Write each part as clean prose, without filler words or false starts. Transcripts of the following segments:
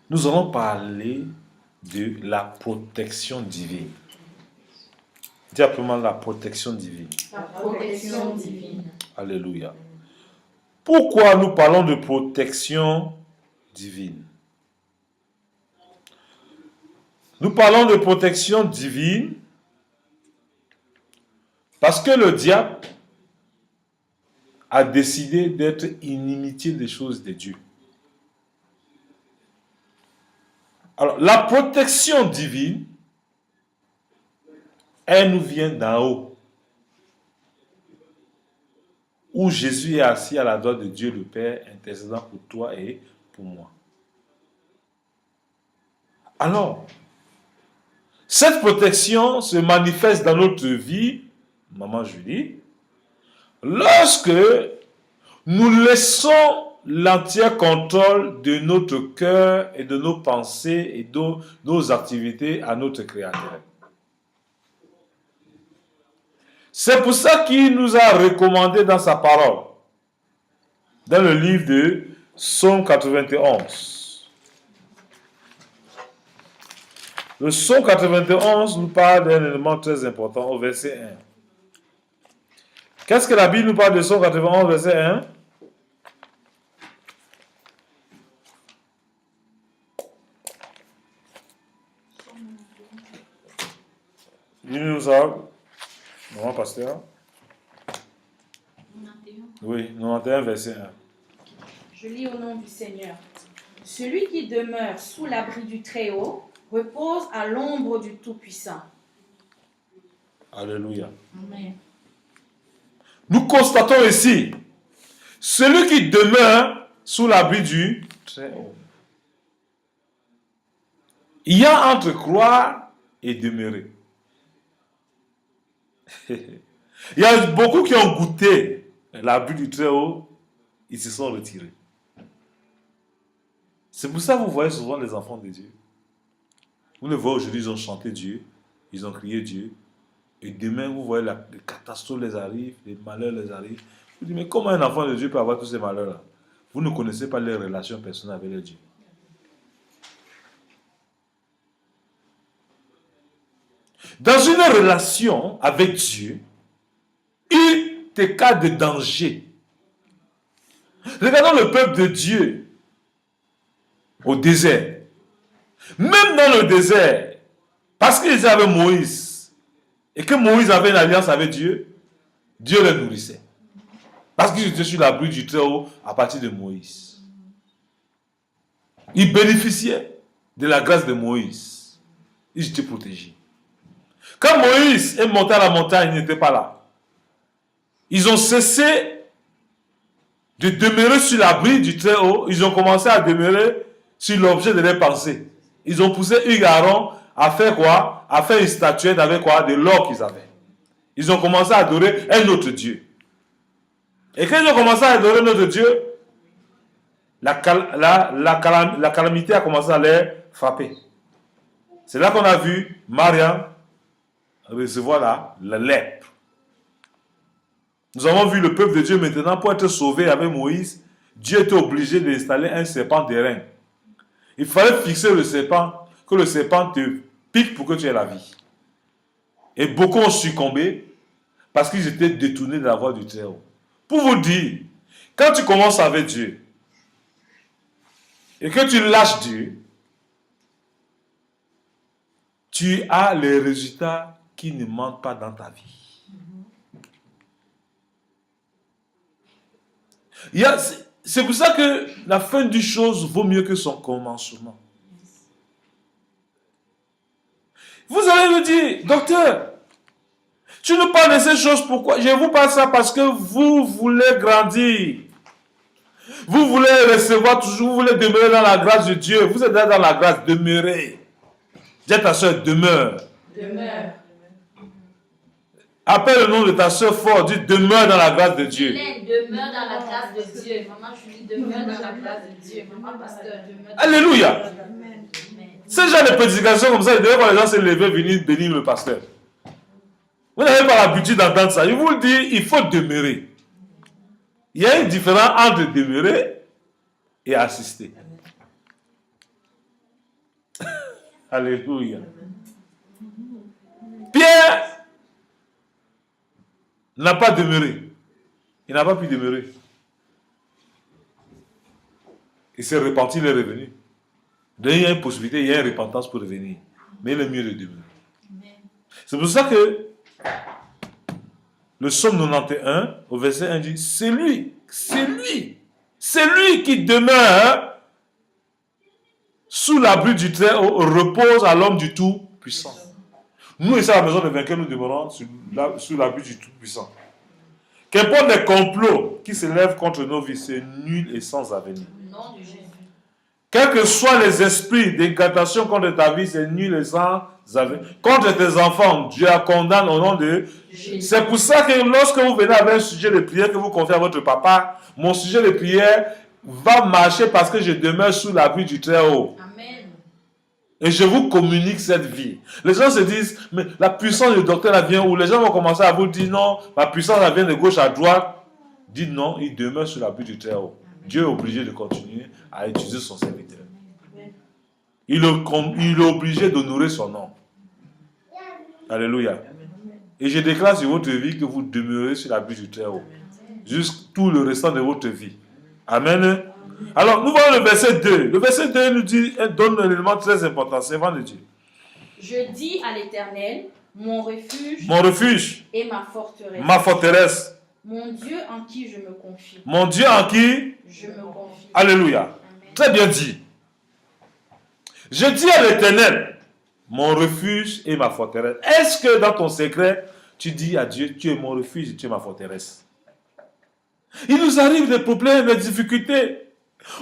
nous allons parler de la protection divine. Dis simplement la protection divine. La protection divine. Alléluia. Pourquoi nous parlons de protection divine? Nous parlons de protection divine parce que le diable a décidé d'être inimitié des choses de Dieu. Alors, la protection divine, elle nous vient d'en haut, où Jésus est assis à la droite de Dieu le Père, intercédant pour toi et pour moi. Alors, cette protection se manifeste dans notre vie, Maman Julie, lorsque nous laissons l'entier contrôle de notre cœur et de nos pensées et de nos activités à notre Créateur. C'est pour ça qu'il nous a recommandé dans sa parole, dans le livre de Psaume 91. Le Psaume 91 nous parle d'un élément très important au verset 1. Qu'est-ce que la Bible nous parle de Psaume 91, verset 1? Dis-nous ça, maman pasteur. Oui, 91, verset 1. Je lis au nom du Seigneur. Celui qui demeure sous l'abri du Très-Haut repose à l'ombre du Tout-Puissant. Alléluia. Amen. Nous constatons ici, celui qui demeure sous l'abri du Très-Haut. Il y a entre croire et demeurer. Il y a beaucoup qui ont goûté l'abri du Très-Haut, ils se sont retirés. C'est pour ça que vous voyez souvent les enfants de Dieu. Vous les voyez aujourd'hui, ils ont chanté Dieu, ils ont crié Dieu. Et demain, vous voyez les catastrophes les arrivent, les malheurs les arrivent. Vous dites, mais comment un enfant de Dieu peut avoir tous ces malheurs-là? Vous ne connaissez pas les relations personnelles avec le Dieu. Dans une relation avec Dieu, il te cas de danger. Regardons le peuple de Dieu au désert. Même dans le désert, parce qu'ils avaient Moïse, et que Moïse avait une alliance avec Dieu, Dieu les nourrissait. Parce qu'ils étaient sur l'abri du Très-Haut à partir de Moïse. Ils bénéficiaient de la grâce de Moïse. Ils étaient protégés. Quand Moïse est monté à la montagne, il n'était pas là. Ils ont cessé de demeurer sur l'abri du Très-Haut. Ils ont commencé à demeurer sur l'objet de leurs pensées. Ils ont poussé Hugues et Aaron à faire quoi? À faire une statuette avec quoi? De l'or qu'ils avaient. Ils ont commencé à adorer un autre Dieu. Et quand ils ont commencé à adorer notre Dieu, la calamité a commencé à les frapper. C'est là qu'on a vu Mariam recevoir la lèpre. Nous avons vu le peuple de Dieu maintenant, pour être sauvé avec Moïse, Dieu était obligé d'installer un serpent d'airain. Il fallait fixer le serpent, que le serpent te pique pour que tu aies la vie. Et beaucoup ont succombé parce qu'ils étaient détournés de la voie du Très-Haut. Pour vous dire, quand tu commences avec Dieu et que tu lâches Dieu, tu as les résultats qui ne manquent pas dans ta vie. C'est pour ça que la fin d'une chose vaut mieux que son commencement. Vous allez me dire, docteur, tu nous parles de ces choses, pourquoi? Je vous parle ça parce que vous voulez grandir. Vous voulez recevoir toujours, vous voulez demeurer dans la grâce de Dieu. Vous êtes dans la grâce, demeurez. Dis à ta soeur, demeure. Demeure. Appelle le nom de ta soeur fort, dis demeure dans la grâce de Dieu. Demeure dans la grâce de Dieu. Maman, je dis demeure dans la grâce de Dieu. Maman, pasteur, demeure. Alléluia. Ce genre de prédication comme ça, il devrait voir les gens se lever, venir bénir le pasteur. Vous n'avez pas l'habitude d'entendre ça. Il vous dit, il faut demeurer. Il y a une différence entre demeurer et assister. Alléluia. Pierre n'a pas demeuré. Il n'a pas pu demeurer. Il s'est repenti, il est revenu. Donc il y a une possibilité, il y a une repentance pour revenir. Mais il est mieux de demeurer. C'est pour ça que le psaume 91, au verset 1 dit, c'est lui qui demeure sous l'abri du Très-Haut, repose à l'homme du Tout-Puissant. Nous, ici à la maison de vainqueurs, nous demeurons sous l'abri du Tout-Puissant. Qu'importe les complots qui s'élèvent contre nos vies, c'est nul et sans avenir. Quels que soient les esprits d'incantation contre ta vie, c'est nul et sans avenir. Contre tes enfants, Dieu la condamne au nom de Jésus. C'est pour ça que lorsque vous venez avec un sujet de prière que vous confiez à votre papa, mon sujet de prière va marcher parce que je demeure sous l'abri du Très-Haut. Amen. Et je vous communique cette vie. Les gens se disent, mais la puissance du docteur elle vient où? Les gens vont commencer à vous dire, non, la puissance elle vient de gauche à droite. Dites non, il demeure sous l'abri du Très-Haut. Dieu est obligé de continuer à utiliser son serviteur. Il est obligé d'honorer son nom. Alléluia. Et je déclare sur votre vie que vous demeurez sur l'abri du Très-Haut. Jusqu'à tout le restant de votre vie. Amen. Alors, nous voyons le verset 2. Le verset 2 nous dit, donne un élément très important. C'est vrai de Dieu. Je dis à l'Éternel, mon refuge et ma forteresse. Ma forteresse. Mon Dieu en qui je me confie. Mon Dieu en qui je me confie. Alléluia. Amen. Très bien dit. Je dis à l'Éternel, mon refuge et ma forteresse. Est-ce que dans ton secret, tu dis à Dieu, tu es mon refuge et tu es ma forteresse? Il nous arrive des problèmes, des difficultés.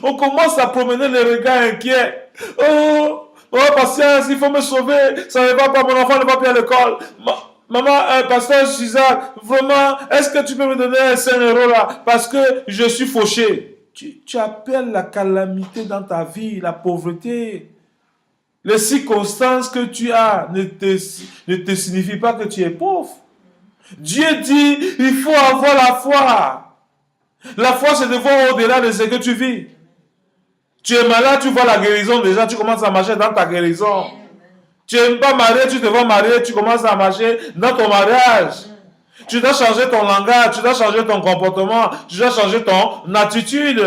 On commence à promener les regards inquiets. Oh, patience, il faut me sauver. Ça ne va pas, mon enfant ne va plus à l'école. Maman, pasteur Suzanne, vraiment, est-ce que tu peux me donner 5 € là? Parce que je suis fauché. Tu appelles la calamité dans ta vie, la pauvreté. Les circonstances que tu as ne te signifient pas que tu es pauvre. Dieu dit, il faut avoir la foi. La foi, c'est de voir au-delà de ce que tu vis. Tu es malade, tu vois la guérison déjà, tu commences à marcher dans ta guérison. Tu n'es pas marié, tu te vas marier, tu commences à marcher dans ton mariage. Tu dois changer ton langage, tu dois changer ton comportement, tu dois changer ton attitude.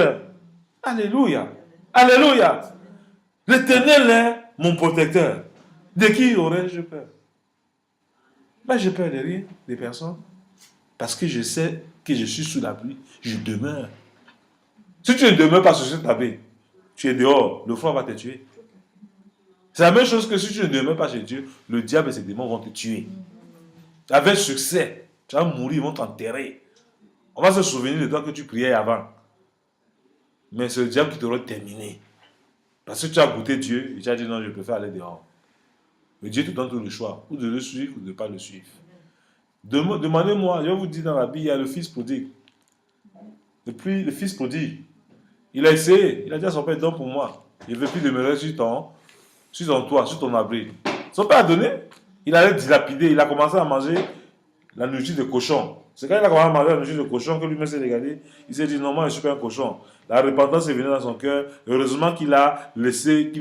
Alléluia. Alléluia. L'Éternel est mon protecteur. De qui aurais-je peur? Mais j'ai peur de rien, des personnes. Parce que je sais que je suis sous l'abri, je demeure. Si tu ne demeures pas sous cet abri, tu es dehors, le froid va te tuer. C'est la même chose que si tu ne demeures pas chez Dieu, le diable et ses démons vont te tuer. Avec succès, tu vas mourir, ils vont t'enterrer. On va se souvenir de toi que tu priais avant. Mais c'est le diable qui t'aura terminé. Parce que tu as goûté Dieu et tu as dit non, je préfère aller dehors. Mais Dieu te donne tout le choix, ou de le suivre ou de ne pas le suivre. Demandez-moi, je vous dis dans la Bible, il y a le fils prodigue. Depuis le fils prodigue, il a essayé, il a dit à son père, donne pour moi. Il ne veut plus demeurer sur ton toit, sur ton abri. Son père a donné, il allait dilapider, il a commencé à manger la nourriture de cochon. C'est quand il a commencé à manger la nourriture de cochon que lui-même s'est regardé, il s'est dit non, moi je ne suis pas un cochon. La repentance est venue dans son cœur. Heureusement qu'il a laissé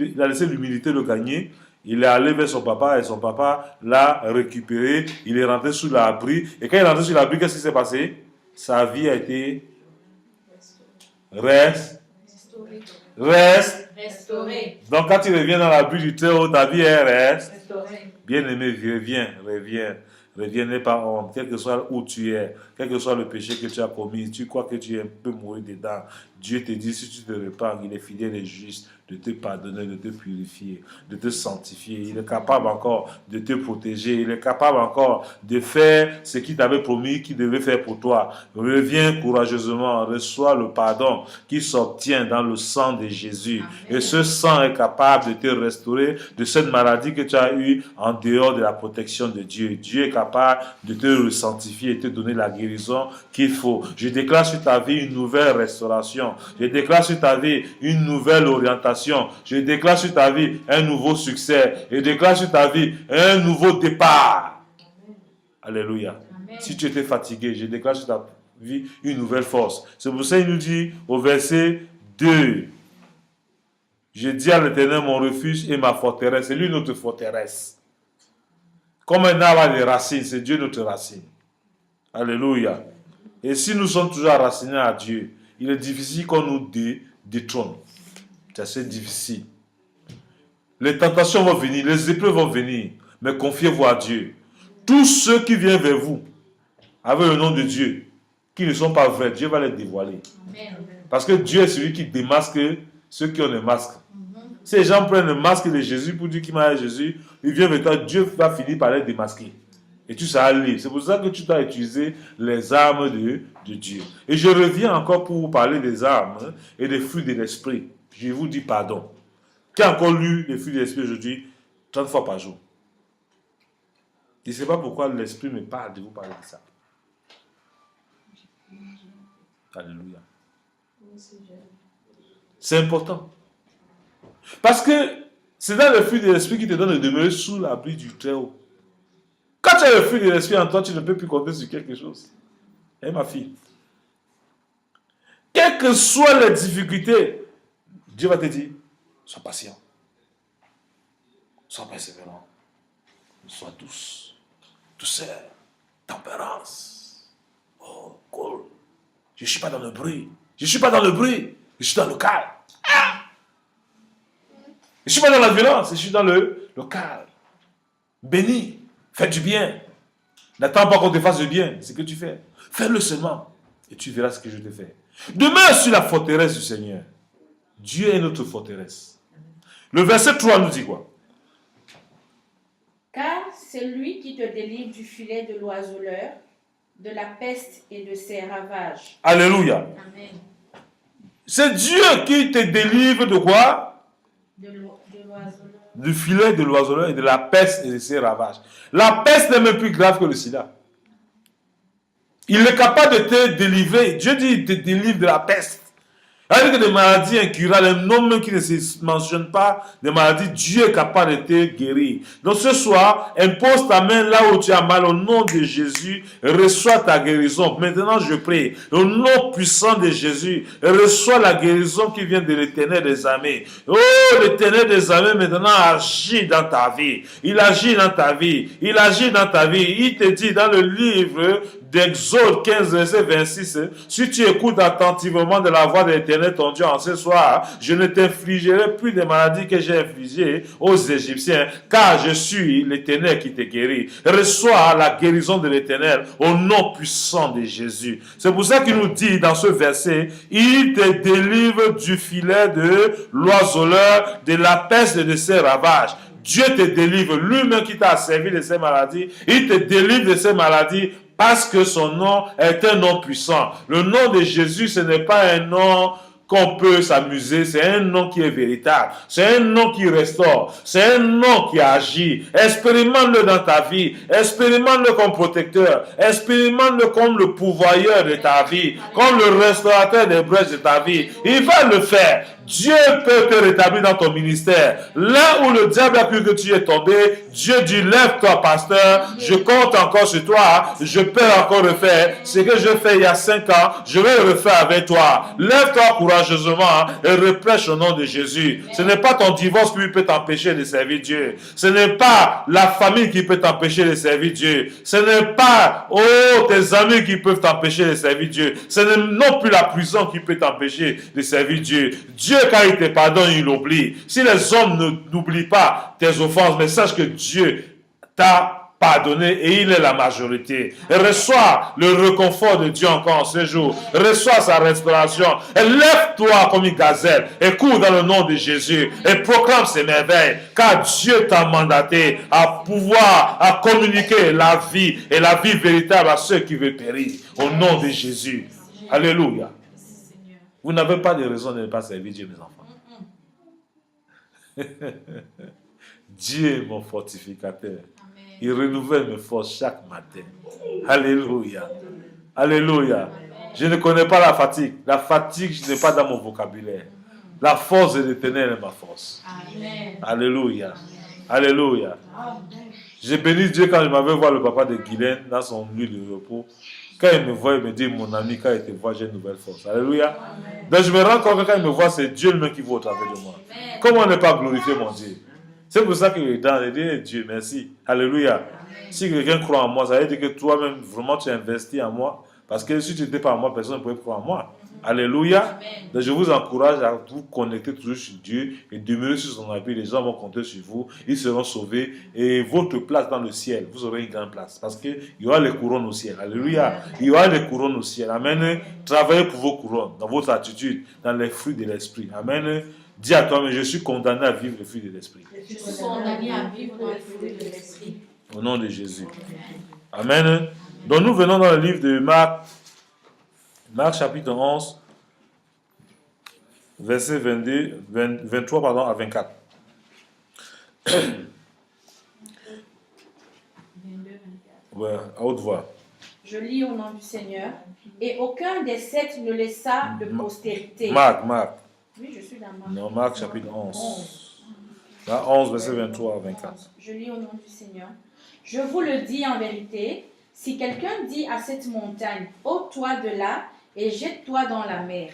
l'humilité le gagner. Il est allé vers son papa et son papa l'a récupéré. Il est rentré sous l'abri. Et quand il est rentré sous l'abri, qu'est-ce qui s'est passé? Sa vie a été restaurée. Donc quand tu reviens dans l'abri du Très-Haut, ta vie est restaurée. Bien-aimé, reviens, n'aie pas honte, quel que soit où tu es, quel que soit le péché que tu as commis, tu crois que tu es un peu mourir dedans. Dieu te dit, si tu te repens, il est fidèle et juste de te pardonner, de te purifier, de te sanctifier. Il est capable encore de te protéger. Il est capable encore de faire ce qu'il t'avait promis qu'il devait faire pour toi. Reviens courageusement, reçois le pardon qui s'obtient dans le sang de Jésus. Amen. Et ce sang est capable de te restaurer de cette maladie que tu as eue en dehors de la protection de Dieu. Dieu est capable de te sanctifier et te donner la guérison qu'il faut. Je déclare sur ta vie une nouvelle restauration. Je déclare sur ta vie une nouvelle orientation. Je déclare sur ta vie un nouveau succès. Je déclare sur ta vie un nouveau départ. Alléluia. Amen. Si tu étais fatigué, je déclare sur ta vie une nouvelle force. C'est pour ça qu'il nous dit au verset 2. Je dis à l'Éternel mon refuge et ma forteresse. C'est lui notre forteresse. Comme un arbre a des racines, c'est Dieu notre racine. Alléluia. Et si nous sommes toujours racinés à Dieu, il est difficile qu'on nous détrône. C'est assez difficile. Les tentations vont venir, les épreuves vont venir, mais confiez-vous à Dieu. Tous ceux qui viennent vers vous, avec le nom de Dieu, qui ne sont pas vrais, Dieu va les dévoiler. Parce que Dieu est celui qui démasque ceux qui ont des masques. Si les gens prennent le masque de Jésus pour dire qu'ils m'ont Jésus, ils viennent vers toi, Dieu va finir par les démasquer. Et tu seras libre. C'est pour ça que tu dois utiliser les armes de Dieu. Et je reviens encore pour vous parler des armes et des fruits de l'esprit. Je vous dis pardon. Qui a encore lu les fruits de l'esprit aujourd'hui 30 fois par jour? Je ne sais pas pourquoi l'esprit me parle de vous parler de ça. Alléluia. C'est important. Parce que c'est dans le fruit de l'esprit qui te donne de demeurer sous l'abri du Très-Haut. Quand tu as le fruit de l'esprit en toi, tu ne peux plus compter sur quelque chose. Eh ma fille. Quelles que soient les difficultés, Dieu va te dire, sois patient. Sois persévérant. Sois douce. Douceur. Tempérance. Oh, cool. Je ne suis pas dans le bruit. Je ne suis pas dans le bruit. Je suis dans le calme. Ah! Je ne suis pas dans la violence. Je suis dans le calme. Bénis. Fais du bien. N'attends pas qu'on te fasse du bien. C'est ce que tu fais. Fais-le seulement. Et tu verras ce que je te fais. Demeure sur la forteresse du Seigneur. Dieu est notre forteresse. Le verset 3 nous dit quoi? Car c'est lui qui te délivre du filet de l'oiseleur, de la peste et de ses ravages. Alléluia. Amen. C'est Dieu qui te délivre de quoi? De l'oiseleur. Du filet de l'oiseleur et de la peste et de ses ravages. La peste est même plus grave que le sida. Il est capable de te délivrer. Dieu dit il te délivre de la peste. Avec des maladies incurables, les noms même qui ne se mentionnent pas, des maladies, Dieu est capable de te guérir. Donc ce soir, impose ta main là où tu as mal au nom de Jésus, reçois ta guérison. Maintenant je prie, au nom puissant de Jésus, reçois la guérison qui vient de l'Éternel des armées. Oh, l'Éternel des armées maintenant agit dans ta vie. Il agit dans ta vie. Il agit dans ta vie. Il te dit dans le livre d'Exode 15, verset 26, si tu écoutes attentivement de la voix de l'Éternel ton Dieu en ce soir, je ne t'infligerai plus des maladies que j'ai infligées aux Égyptiens, car je suis l'Éternel qui te guérit. Reçois la guérison de l'Éternel au nom puissant de Jésus. C'est pour ça qu'il nous dit dans ce verset, il te délivre du filet de l'oiseleur, de la peste et de ses ravages. Dieu te délivre, lui-même qui t'a servi de ces maladies, il te délivre de ces maladies parce que son nom est un nom puissant. Le nom de Jésus, ce n'est pas un nom qu'on peut s'amuser, c'est un nom qui est véritable, c'est un nom qui restaure, c'est un nom qui agit. Expérimente-le dans ta vie, expérimente-le comme protecteur, expérimente-le comme le pourvoyeur de ta vie, comme le restaurateur des brèches de ta vie. Il va le faire. Dieu peut te rétablir dans ton ministère. Là où le diable a cru que tu es tombé, Dieu dit, lève-toi, pasteur, je compte encore sur toi, je peux encore refaire. Ce que je fais il y a 5 ans, je vais le refaire avec toi. Lève-toi courageusement et reprêche au nom de Jésus. Ce n'est pas ton divorce qui peut t'empêcher de servir Dieu. Ce n'est pas la famille qui peut t'empêcher de servir Dieu. Ce n'est pas, tes amis qui peuvent t'empêcher de servir Dieu. Ce n'est non plus la prison qui peut t'empêcher de servir Dieu. Dieu, quand il te pardonne, il oublie. Si les hommes n'oublient pas tes offenses, mais sache que Dieu t'a pardonné et il est la majorité. Et reçois le réconfort de Dieu encore en ce jour. Reçois sa restauration. Et lève-toi comme une gazelle et cours dans le nom de Jésus et proclame ses merveilles. Car Dieu t'a mandaté à pouvoir, à communiquer la vie et la vie véritable à ceux qui veulent périr. Au nom de Jésus. Alléluia. Vous n'avez pas de raison de ne pas servir Dieu, mes enfants. Dieu est mon fortificateur. Il renouvelle mes forces chaque matin. Alléluia. Alléluia. Je ne connais pas la fatigue. La fatigue, je n'ai pas dans mon vocabulaire. La force de l'Éternel est ma force. Alléluia. Alléluia. J'ai béni Dieu quand je m'avais voir le papa de Guylaine dans son lieu de repos. Quand il me voit, il me dit, mon ami, quand il te voit, j'ai une nouvelle force. Alléluia. Amen. Donc je me rends compte que quand il me voit, c'est Dieu lui-même qui voit au travers de moi. Amen. Comment ne pas glorifier mon Dieu? C'est pour ça qu'il est dans et dit, Dieu, merci. Alléluia. Amen. Si quelqu'un croit en moi, ça veut dire que toi-même, vraiment, tu investis en moi. Parce que si tu n'étais pas en moi, personne ne pouvait croire en moi. Alléluia. Donc je vous encourage à vous connecter toujours sur Dieu et demeurer sur son appui. Les gens vont compter sur vous. Ils seront sauvés. Et votre place dans le ciel, vous aurez une grande place. Parce qu'il y aura les couronnes au ciel. Alléluia. Il y aura les couronnes au ciel. Amen. Travaillez pour vos couronnes, dans votre attitude, dans les fruits de l'esprit. Amen. Dis à toi, mais je suis condamné à vivre les fruits de l'esprit. Je suis condamné à vivre dans les fruits de l'esprit. Au nom de Jésus. Amen. Donc nous venons dans le livre de Marc. Marc chapitre 11, verset 23 à 24. Ouais, à haute voix. Je lis au nom du Seigneur. Et aucun des sept ne laissa de postérité. Marc. Oui, je suis dans Marc. Non, Marc chapitre 11. Là, 11, verset 23 à 24. Je lis au nom du Seigneur. Je vous le dis en vérité, si quelqu'un dit à cette montagne, ôte-toi de là et jette-toi dans la mer,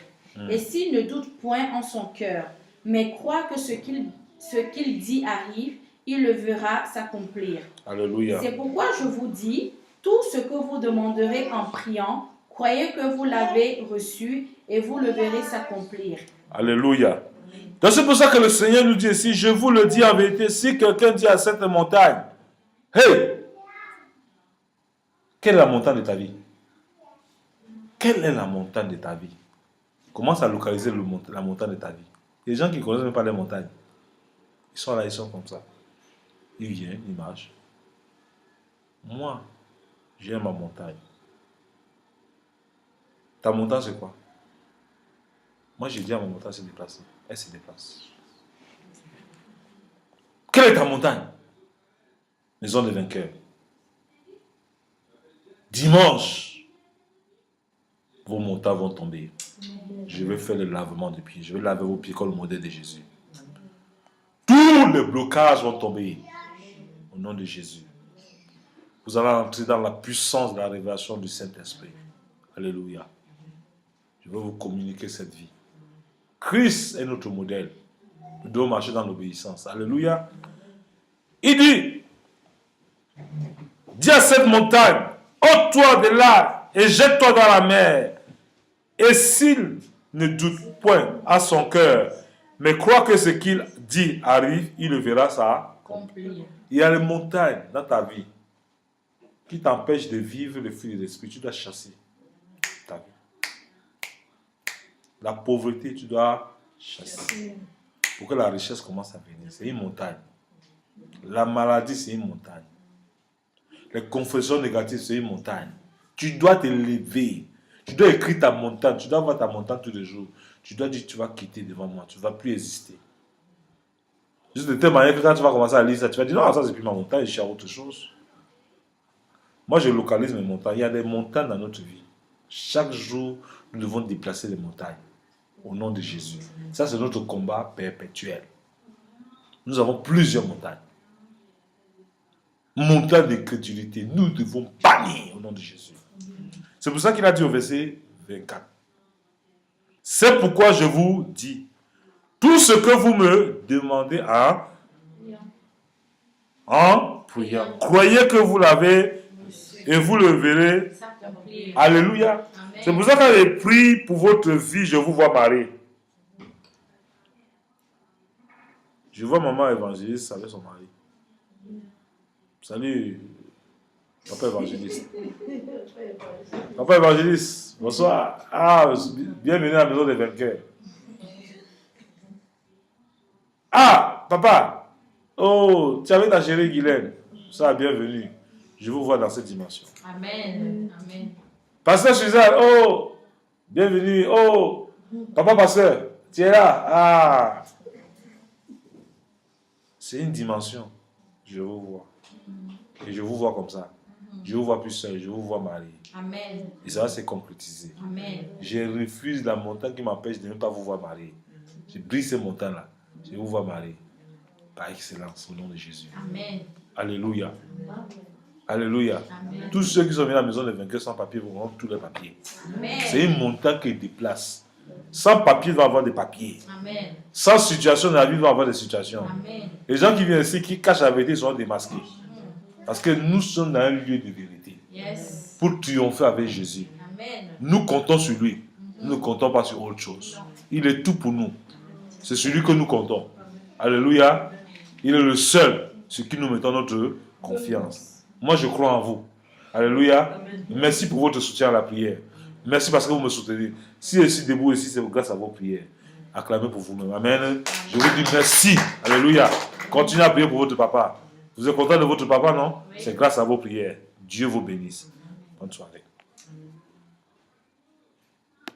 et s'il ne doute point en son cœur, mais croit que ce qu'il dit arrive, il le verra s'accomplir. Alléluia. C'est pourquoi je vous dis, tout ce que vous demanderez en priant, croyez que vous l'avez reçu et vous le verrez s'accomplir. Alléluia. Donc c'est pour ça que le Seigneur nous dit ici, je vous le dis en vérité, si quelqu'un dit à cette montagne, hey, quelle est la montagne de ta vie? Quelle est la montagne de ta vie? Commence à localiser la montagne de ta vie. Les gens qui ne connaissent même pas les montagnes, ils sont là, ils sont comme ça. Ils viennent, ils marchent. Moi, j'ai ma montagne. Ta montagne, c'est quoi? Moi, j'ai dit à ma montagne de se déplacer. Elle se déplace. Quelle est ta montagne? Maison des vainqueurs. Dimanche, vos montagnes vont tomber. Je vais faire le lavement de pieds. Je vais laver vos pieds comme le modèle de Jésus. Tous les blocages vont tomber. Au nom de Jésus. Vous allez entrer dans la puissance de la révélation du Saint-Esprit. Alléluia. Je vais vous communiquer cette vie. Christ est notre modèle. Nous devons marcher dans l'obéissance. Alléluia. Il dit, dis à cette montagne, ôte-toi de là et jette-toi dans la mer. Et s'il ne doute point à son cœur, mais croit que ce qu'il dit arrive, il le verra ça. Il y a les montagnes dans ta vie qui t'empêchent de vivre le fruit de l'esprit. Tu dois chasser ta vie. La pauvreté, tu dois chasser. Pour que la richesse commence à venir. C'est une montagne. La maladie, c'est une montagne. Les confessions négatives, c'est une montagne. Tu dois te lever. Tu dois écrire ta montagne. Tu dois voir ta montagne tous les jours. Tu dois dire, tu vas quitter devant moi. Tu ne vas plus exister. Juste de telle manière que quand tu vas commencer à lire ça, tu vas dire, non, ça c'est plus ma montagne, je suis à autre chose. Moi, je localise mes montagnes. Il y a des montagnes dans notre vie. Chaque jour, nous devons déplacer les montagnes. Au nom de Jésus. Ça, c'est notre combat perpétuel. Nous avons plusieurs montagnes. Montagne d'incrédulité. Nous devons bannir au nom de Jésus. C'est pour ça qu'il a dit au verset 24. C'est pourquoi je vous dis, tout ce que vous me demandez en priant, croyez que vous l'avez et vous le verrez. Alléluia. C'est pour ça que quand je prie pour votre vie, je vous vois Marie. Je vois maman évangéliste avec son mari. Salut, papa évangéliste. Papa évangéliste, bonsoir. Ah, bienvenue à la maison des vainqueurs. Ah, papa. Oh, tu avais ta chérie Guylaine. Ça, bienvenue. Je vous vois dans cette dimension. Amen. Amen. Pasteur Suzanne, oh, bienvenue. Oh, papa pasteur, tu es là. Ah. C'est une dimension. Je vous vois. Et je vous vois comme ça. Je vous vois plus seul, je vous vois marié. Amen. Et ça va se concrétiser. Amen. Je refuse la montagne qui m'empêche de ne pas vous voir marié. Je brise ces montagnes-là. Je vous vois marié. Par excellence, au nom de Jésus. Amen. Alléluia. Alléluia. Amen. Tous ceux qui sont venus à la maison des vainqueurs sans papier vont avoir tous les papiers. Amen. C'est une montagne qui déplace. Sans papier, il va avoir des papiers. Amen. Sans situation dans la vie, il va avoir des situations. Amen. Les gens qui viennent ici, qui cachent la vérité, seront démasqués. Parce que nous sommes dans un lieu de vérité. Yes. Pour triompher avec Jésus. Amen. Nous comptons sur lui. Nous ne comptons pas sur autre chose. Il est tout pour nous. C'est sur lui que nous comptons. Alléluia. Il est le seul sur qui nous mettons notre confiance. Moi, je crois en vous. Alléluia. Merci pour votre soutien à la prière. Merci parce que vous me soutenez. Si je suis debout ici, c'est grâce à vos prières. Acclamez pour vous-même. Amen. Je vous dis merci. Alléluia. Continuez à prier pour votre papa. Vous êtes content de votre papa, non? C'est grâce à vos prières. Dieu vous bénisse. Bonne soirée.